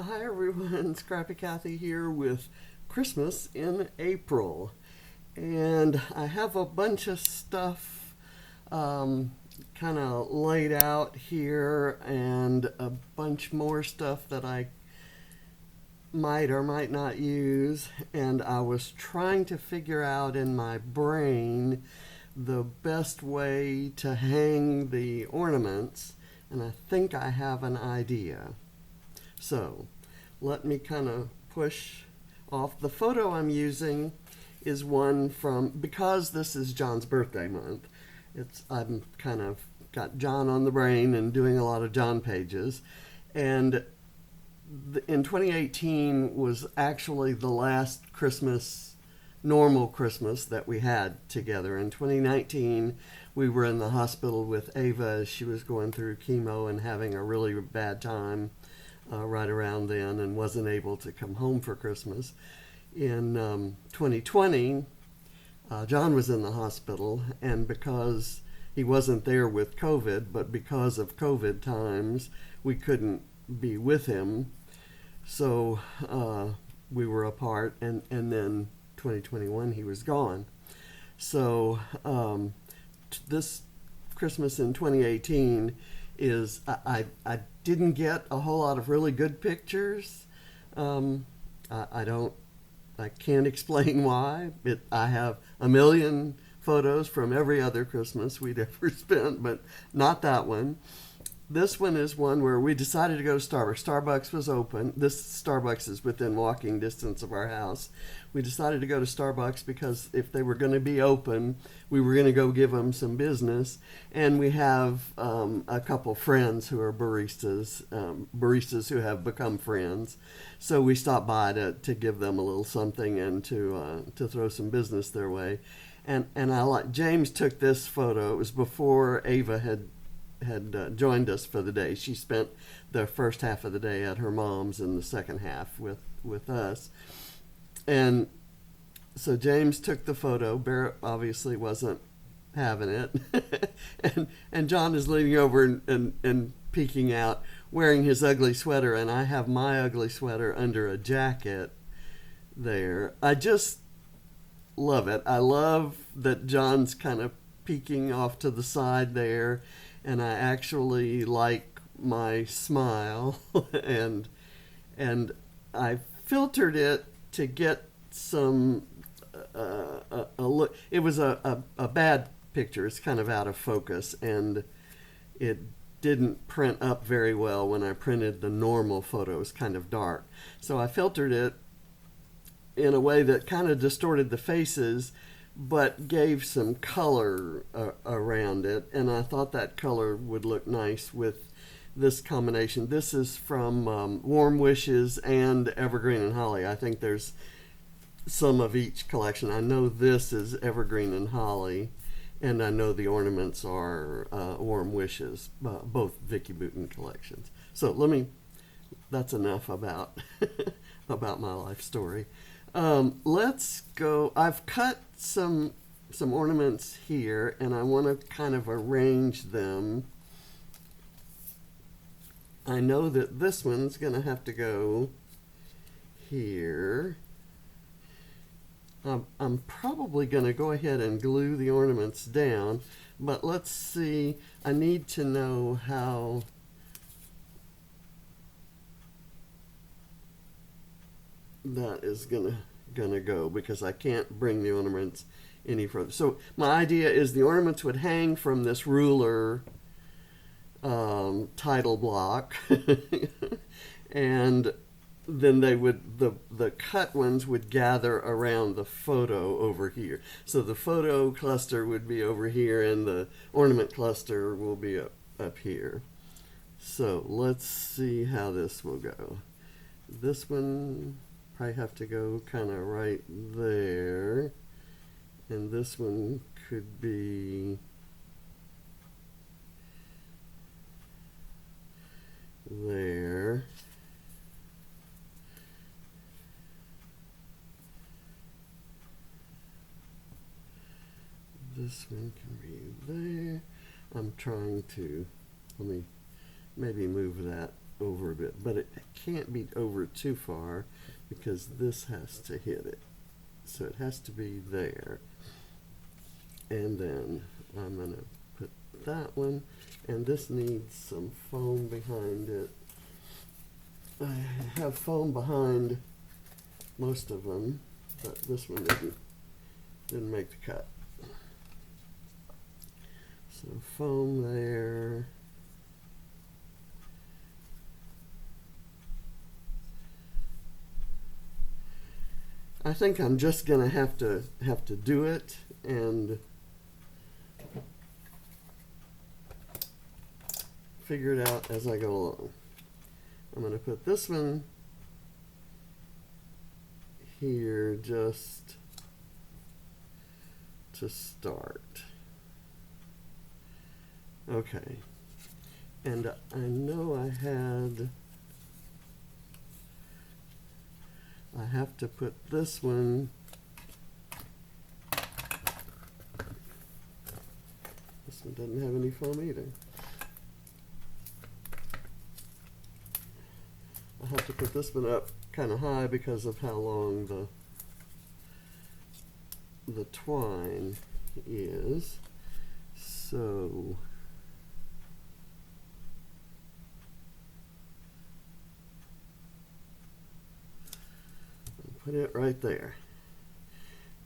Hi everyone, Scrappy Kathy here with Christmas in April. And I have a bunch of stuff kind of laid out here and a bunch more stuff that I might or might not use. And I was trying to figure out in my brain the best way to hang the ornaments. And I think I have an idea. So let me kind of push off. The photo I'm using is one from, because this is John's birthday month, I'm kind of got John on the brain and doing a lot of John pages. And in 2018 was actually the last Christmas, normal Christmas that we had together. In 2019, we were in the hospital with Ava as she was going through chemo and having a really bad time. Right around then, and wasn't able to come home for Christmas. In 2020, John was in the hospital, and because he wasn't there with COVID, but because of COVID times, we couldn't be with him. So we were apart, and then 2021 he was gone. So this Christmas in 2018 is I didn't get a whole lot of really good pictures. I can't explain why. I have a million photos from every other Christmas we'd ever spent, but not that one. This one is one where we decided to go to Starbucks. Starbucks was open. This Starbucks is within walking distance of our house. We decided to go to Starbucks because if they were going to be open, we were going to go give them some business. And we have a couple friends who are baristas, baristas who have become friends. So we stopped by to give them a little something and to throw some business their way. And I like James took this photo. It was before Ava had joined us for the day. She spent the first half of the day at her mom's and the second half with us. And so James took the photo. Barrett obviously wasn't having it. and John is leaning over and peeking out, wearing his ugly sweater, and I have my ugly sweater under a jacket there. I just love it. I love that John's kind of peeking off to the side there. And I actually like my smile, and I filtered it to get some a look. It was a bad picture. It's kind of out of focus, and it didn't print up very well when I printed the normal photo. It was kind of dark. So I filtered it in a way that kind of distorted the faces, but gave some color around it, and I thought that color would look nice with this combination. This is from Warm Wishes and Evergreen and Holly. I think there's some of each collection. I know this is Evergreen and Holly, and I know the ornaments are Warm Wishes, both Vicki Boutin collections. So that's enough about about my life story. Let's go. I've cut some ornaments here, and I want to kind of arrange them. I know that this one's going to have to go here. I'm probably going to go ahead and glue the ornaments down, but let's see. I need to know how that is gonna go, because I can't bring the ornaments any further. So my idea is the ornaments would hang from this ruler title block and then they would the cut ones would gather around the photo over here. So the photo cluster would be over here and the ornament cluster will be up here. So let's see how this will go. This one probably have to go kind of right there, and this one could be there. This one can be there. I'm trying to, let me maybe move that over a bit, but it can't be over too far because this has to hit it. So it has to be there. And then I'm going to put that one, and this needs some foam behind it. I have foam behind most of them, but this one didn't make the cut. So foam there. I think I'm just gonna have to do it and figure it out as I go along. I'm gonna put this one here just to start. Okay, and I know I have to put this one, this one doesn't have any foam either. I have to put this one up kind of high because of how long the twine is. So put it right there.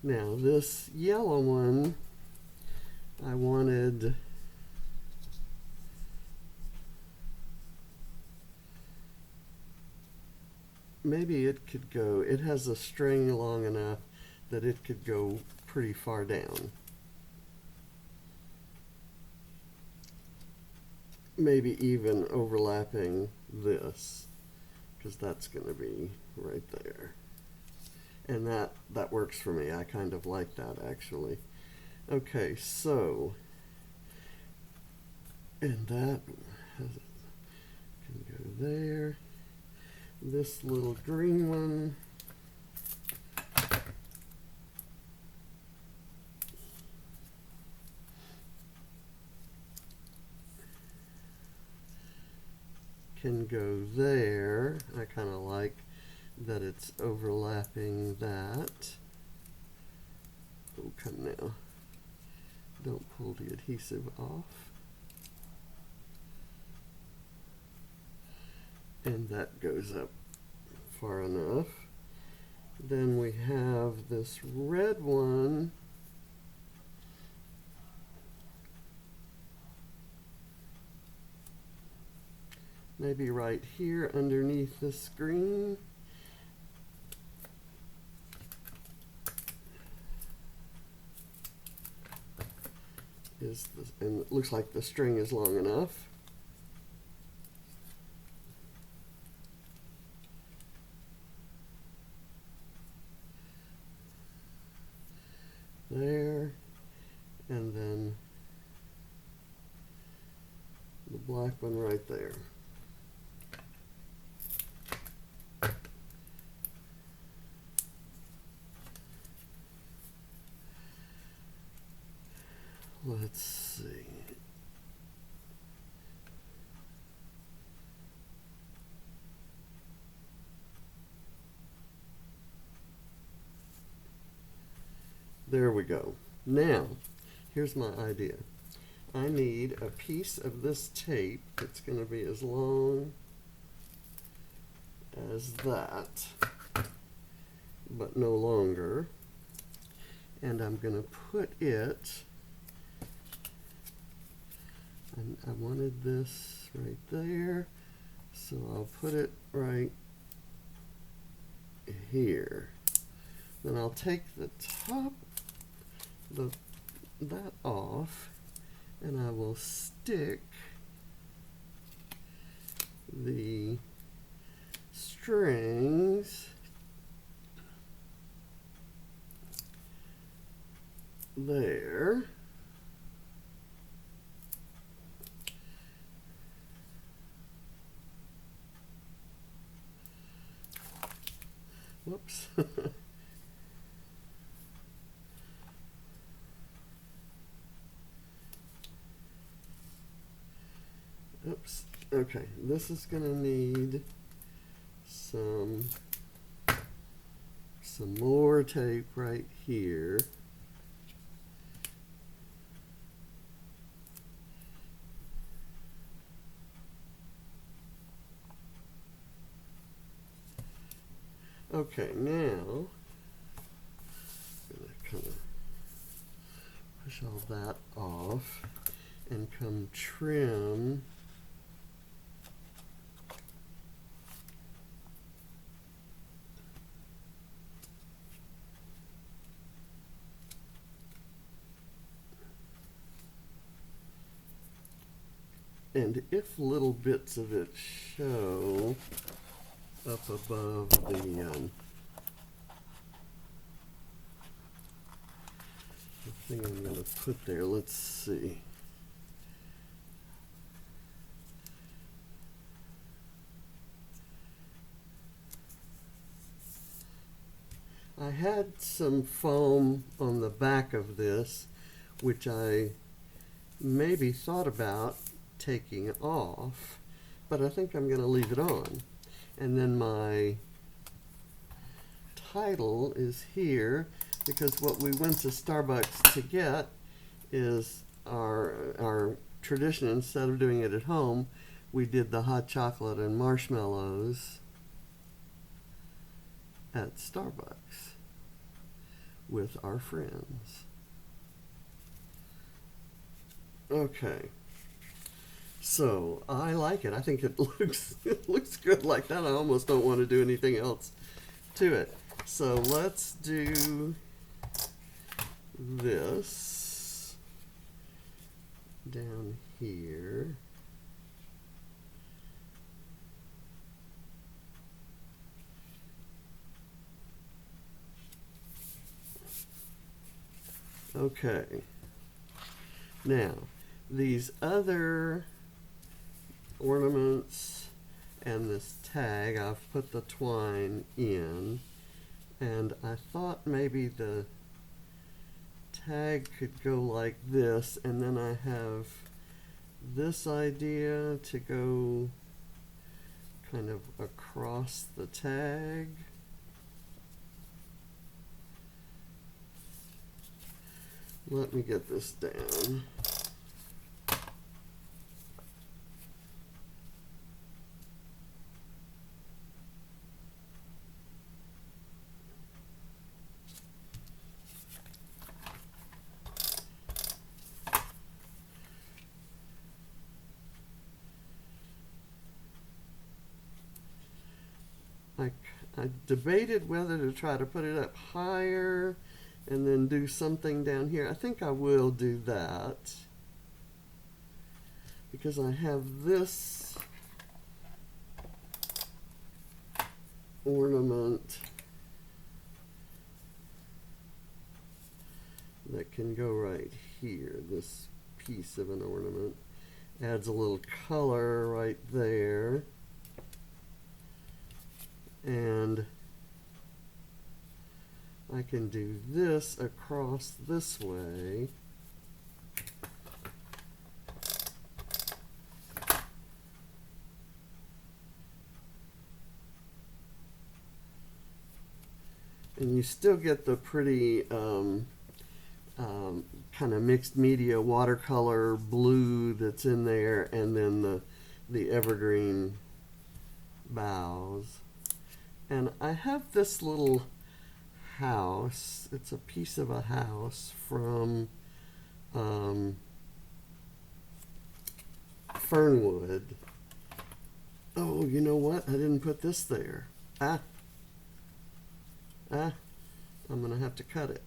Now this yellow one, I wanted maybe it could go, it has a string long enough that it could go pretty far down. Maybe even overlapping this, because that's going to be right there. And that works for me. I kind of like that actually. Okay, so, and that can go there. This little green one, can go there. I kind of like that it's overlapping that. Oh, come now. Don't pull the adhesive off. And that goes up far enough. Then we have this red one. Maybe right here underneath this green. And it looks like the string is long enough. There, and then the black one right there. Let's see. There we go. Now, here's my idea. I need a piece of this tape that's going to be as long as that, but no longer. And I'm going to put it, and I wanted this right there, so I'll put it right here. Then I'll take the top, that off, and I will stick the strings there. Whoops. Oops. Okay, this is going to need some more tape right here. Okay, now I'm going to kind of push all that off and come trim and if little bits of it show up above the thing I'm going to put there, let's see. I had some foam on the back of this, which I maybe thought about taking off, but I think I'm going to leave it on. And then my title is here because what we went to Starbucks to get is our tradition. Instead of doing it at home, we did the hot chocolate and marshmallows at Starbucks with our friends. Okay. So I like it. I think it looks good like that. I almost don't want to do anything else to it. So let's do this down here. Okay. Now, these other ornaments and this tag, I've put the twine in, and I thought maybe the tag could go like this, and then I have this idea to go kind of across the tag. Let me get this down. I debated whether to try to put it up higher and then do something down here. I think I will do that because I have this ornament that can go right here. This piece of an ornament adds a little color right there. And I can do this across this way. And you still get the pretty kind of mixed media watercolor blue that's in there, and then the evergreen boughs. And I have this little house. It's a piece of a house from Fernwood. Oh, you know what? I didn't put this there. I'm gonna have to cut it.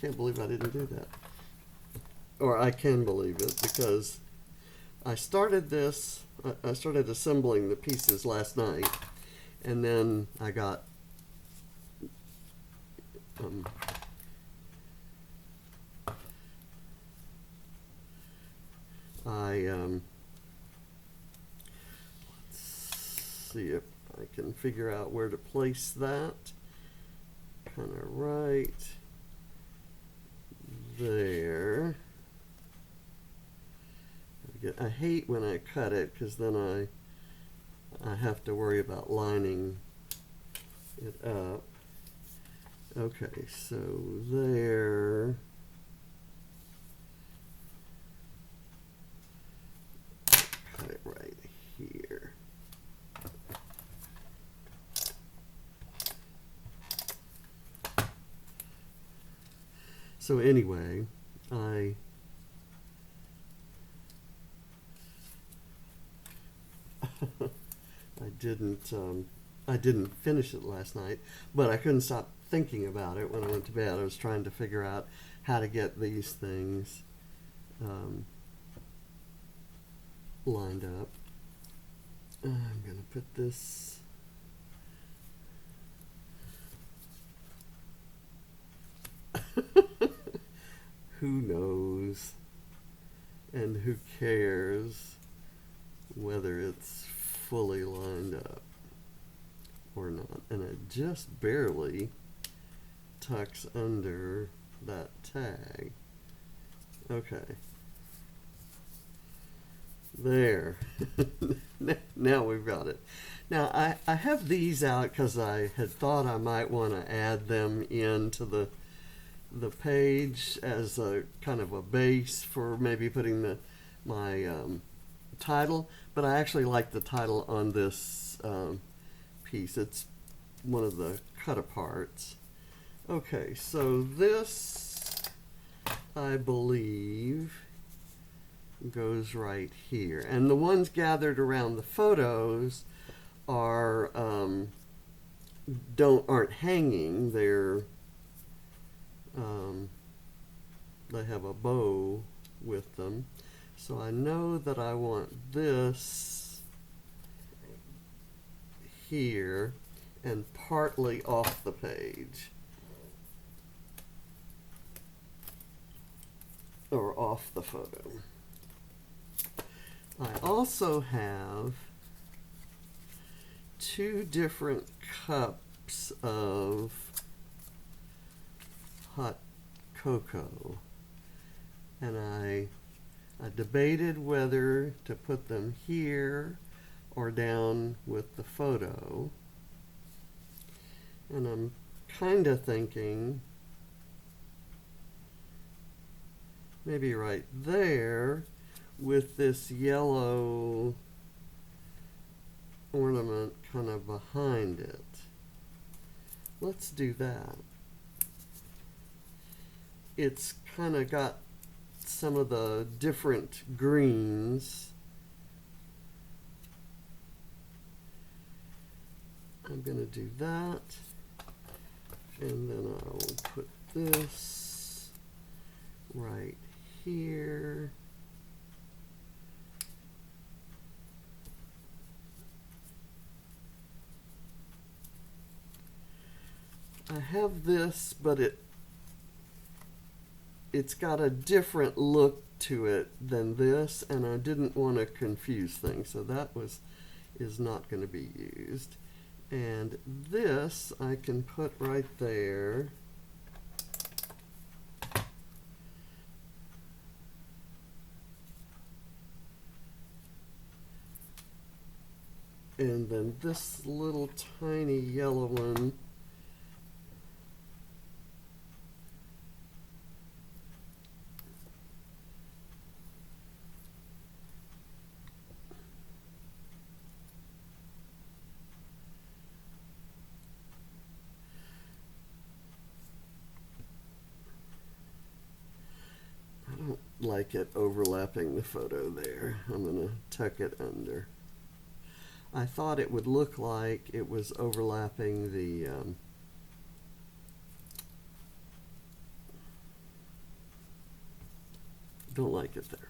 Can't believe I didn't do that. Or I can believe it because I started this, I started assembling the pieces last night, and then I got let's see if I can figure out where to place that. Kind of right there. I hate when I cut it because then I have to worry about lining it up. Okay, so there. Cut it right here. So anyway, I didn't finish it last night, but I couldn't stop thinking about it when I went to bed. I was trying to figure out how to get these things lined up. I'm going to put this who knows and who cares whether it's fully lined up or not. And it just barely tucks under that tag. Okay. There. Now we've got it. Now I have these out because I had thought I might want to add them into the page as a kind of a base for maybe putting my title, but I actually like the title on this piece. It's one of the cutaparts. Okay, so this, I believe, goes right here, and the ones gathered around the photos are aren't hanging. They have a bow with them. So I know that I want this here and partly off the page. Or off the photo. I also have 2 different cups of hot cocoa, and I debated whether to put them here or down with the photo, and I'm kind of thinking maybe right there with this yellow ornament kind of behind it. Let's do that. It's kind of got some of the different greens. I'm going to do that, and then I will put this right here. I have this, but it's got a different look to it than this, and I didn't want to confuse things, so that is not going to be used. And this I can put right there. And then this little tiny yellow one like it overlapping the photo there. I'm going to tuck it under. I thought it would look like it was overlapping the don't like it there.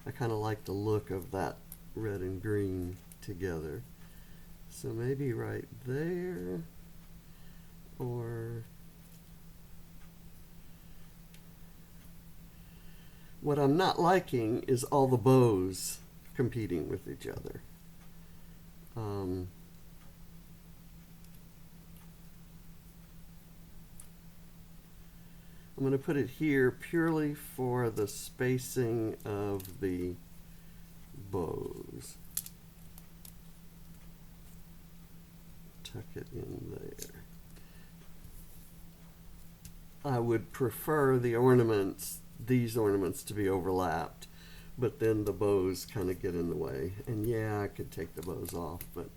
I kind of like the look of that red and green together. So maybe right there, or what I'm not liking is all the bows competing with each other. I'm going to put it here purely for the spacing of the bows. Tuck it in there. I would prefer the ornaments, these ornaments, to be overlapped, but then the bows kind of get in the way. And yeah, I could take the bows off, but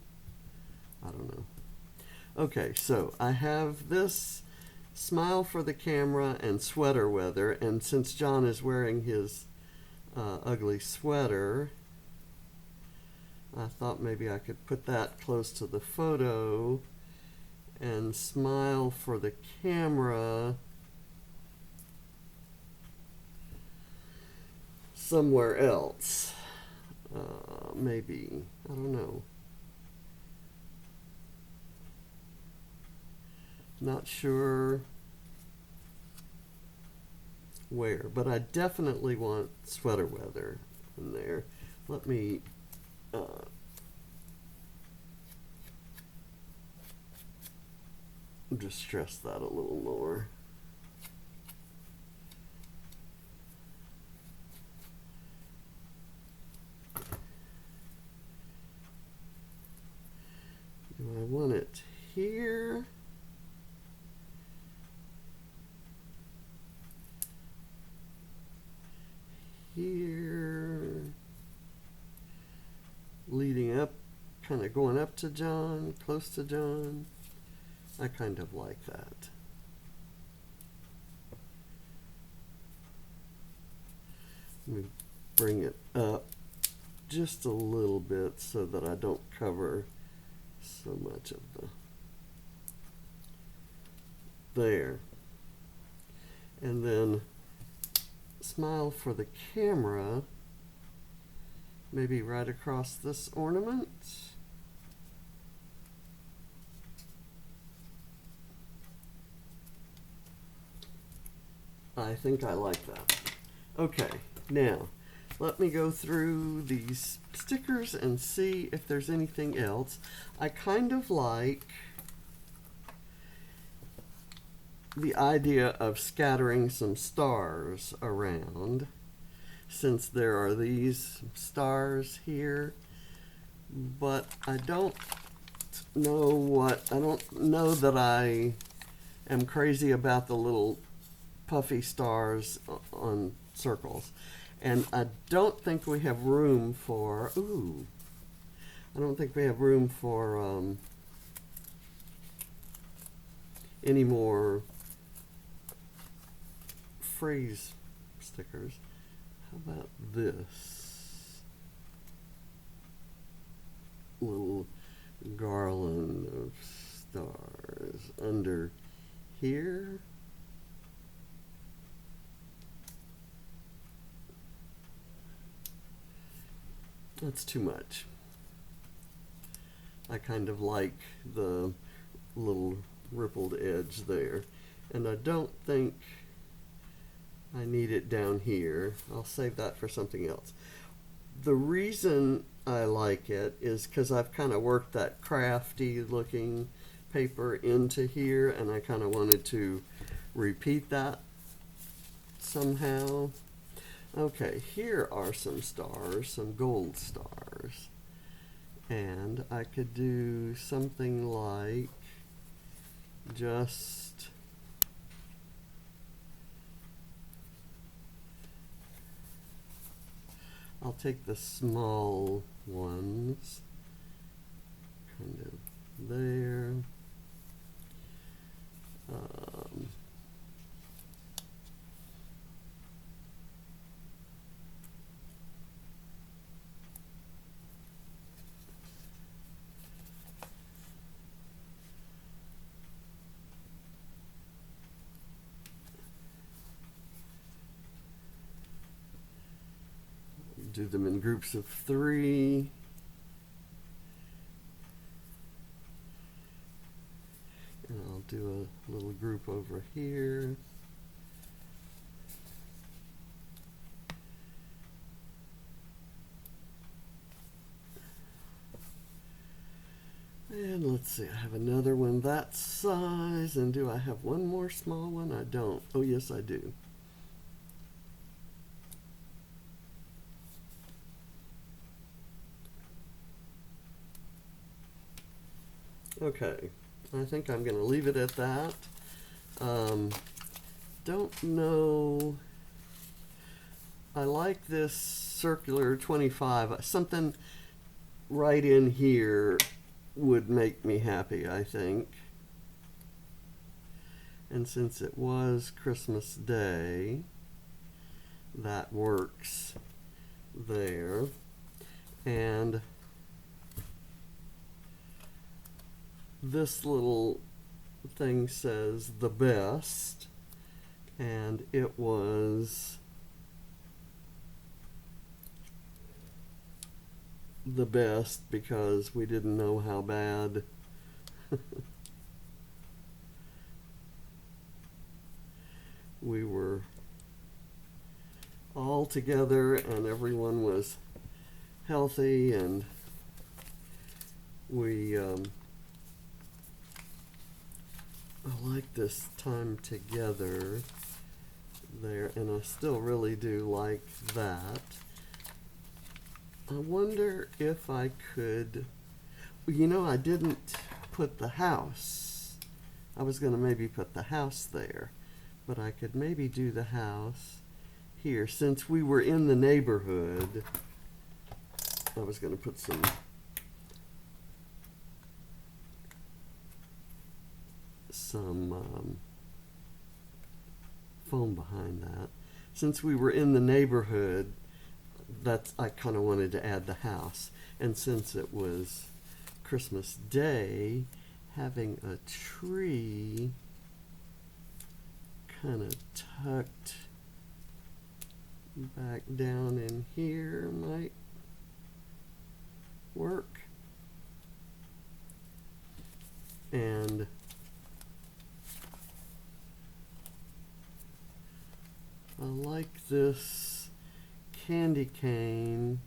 I don't know. Okay, so I have this smile for the camera and sweater weather, and since John is wearing his ugly sweater, I thought maybe I could put that close to the photo and smile for the camera somewhere else. Maybe, I don't know. Not sure where, but I definitely want sweater weather in there. Let me just stress that a little more. Do I want it here? Here, leading up, kind of going up to John, close to John. I kind of like that. Let me bring it up just a little bit so that I don't cover so much of the there. And then smile for the camera, maybe right across this ornament. I think I like that. Okay, now let me go through these stickers and see if there's anything else. I kind of like the idea of scattering some stars around, since there are these stars here, but I don't know that I am crazy about the little puffy stars on circles. And I don't think we have room for, I don't think we have room for any more phrase stickers. How about this little garland of stars under here? That's too much. I kind of like the little rippled edge there, and I don't think I need it down here. I'll save that for something else. The reason I like it is because I've kind of worked that crafty looking paper into here, and I kind of wanted to repeat that somehow. Okay, here are some stars, some gold stars. And I could do something like just I'll take the small ones kind of there. Do them in groups of 3. And I'll do a little group over here. And let's see, I have another one that size, and do I have one more small one? I don't. Oh, yes, I do. Okay, I think I'm going to leave it at that. Don't know. I like this circular 25. Something right in here would make me happy, I think. And since it was Christmas Day, that works there. And this little thing says the best, and it was the best because we didn't know how bad we were all together and everyone was healthy, and we I like this time together there, and I still really do like that. I wonder if I could, you know, I didn't put the house. I was going to maybe put the house there, but I could maybe do the house here. Since we were in the neighborhood, I was going to put some foam behind that. Since we were in the neighborhood, I kind of wanted to add the house. And since it was Christmas Day, having a tree kind of tucked back down in here might work. And I like this candy cane,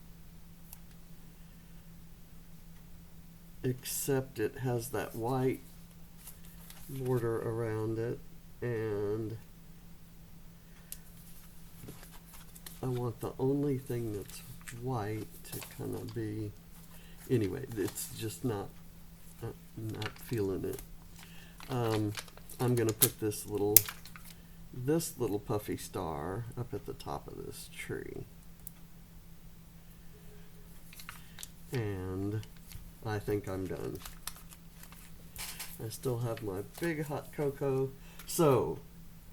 except it has that white border around it, and I want the only thing that's white to kind of be, anyway, it's just not feeling it. I'm going to put this little puffy star up at the top of this tree. And I think I'm done. I still have my big hot cocoa. So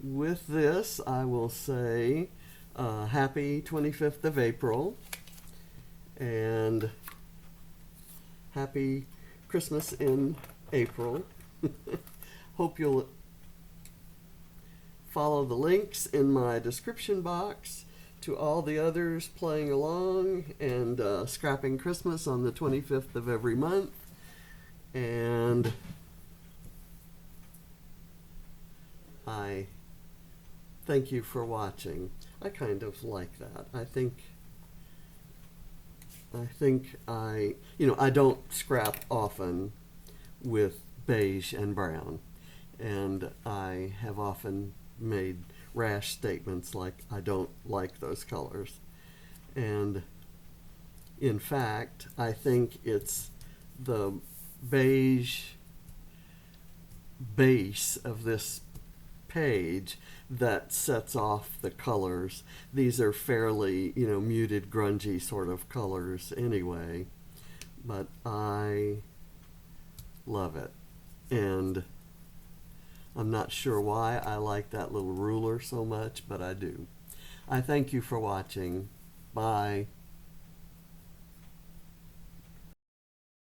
with this, I will say happy 25th of April and happy Christmas in April. Hope you'll follow the links in my description box to all the others playing along and scrapping Christmas on the 25th of every month. And I thank you for watching. I kind of like that. I think I don't scrap often with beige and brown, and I have often made rash statements like I don't like those colors. And in fact, I think it's the beige base of this page that sets off the colors. These are fairly, muted, grungy sort of colors anyway, but I love it. And I'm not sure why I like that little ruler so much, but I do. I thank you for watching. Bye.